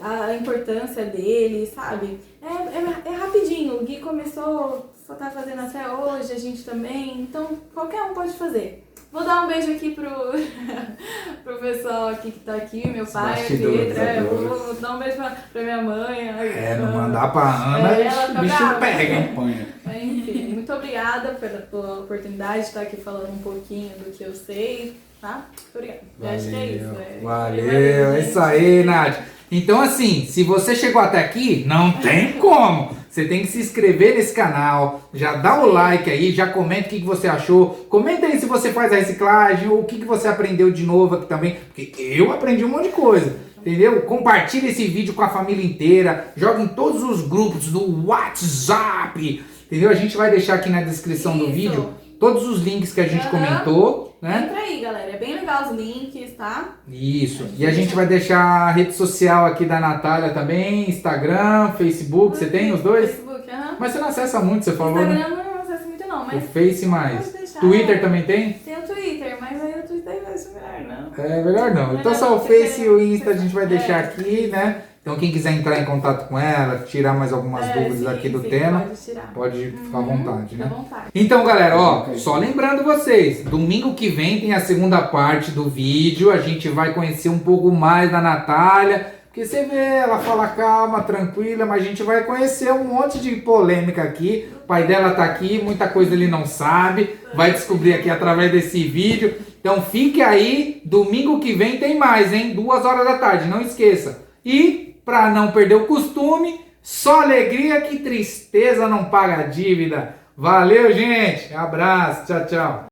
a importância dele, sabe? É rapidinho, o Gui começou, só tá fazendo até hoje, a gente também, então qualquer um pode fazer. Vou dar um beijo aqui pro pessoal aqui que tá aqui, meu pai, a Pedro, vou dar um beijo pra minha mãe. Não mandar pra Ana, o bicho pega, hein? Enfim, muito obrigada pela oportunidade de estar aqui falando um pouquinho do que eu sei, tá? Muito obrigada. Valeu, acho que é isso. Valeu, é isso aí, Nath. Então assim, se você chegou até aqui, não tem como. Você tem que se inscrever nesse canal, já dá o like aí, já comenta o que você achou. Comenta aí se você faz a reciclagem ou o que você aprendeu de novo aqui também, porque eu aprendi um monte de coisa. Entendeu? Compartilha esse vídeo com a família inteira, joga em todos os grupos do WhatsApp, entendeu? A gente vai deixar aqui na descrição do vídeo todos os links que a gente comentou, né? Entra aí, galera, é bem legal os links, tá? Isso, e a gente vai deixar a rede social aqui da Natália também, Instagram, Facebook, você tem os dois? Facebook, aham. Mas você não acessa muito, você falou, Instagram né? não acesso muito não, mas... O Face mais. pode deixar. Twitter também tem? Tem o Twitter, mas aí o Twitter vai ser melhor, não. É melhor não. Então só o Face e o Insta a gente vai deixar aqui, né? Então quem quiser entrar em contato com ela, tirar mais algumas dúvidas aqui do tema, pode ficar à vontade, né? Fica à vontade. Então galera, ó, só lembrando vocês, domingo que vem tem a segunda parte do vídeo, a gente vai conhecer um pouco mais da Natália, porque você vê, ela fala calma, tranquila, mas a gente vai conhecer um monte de polêmica aqui, o pai dela tá aqui, muita coisa ele não sabe, vai descobrir aqui através desse vídeo, então fique aí, domingo que vem tem mais, hein? 2 horas da tarde, não esqueça. E para não perder o costume, só alegria que tristeza não paga a dívida. Valeu, gente. Abraço. Tchau, tchau.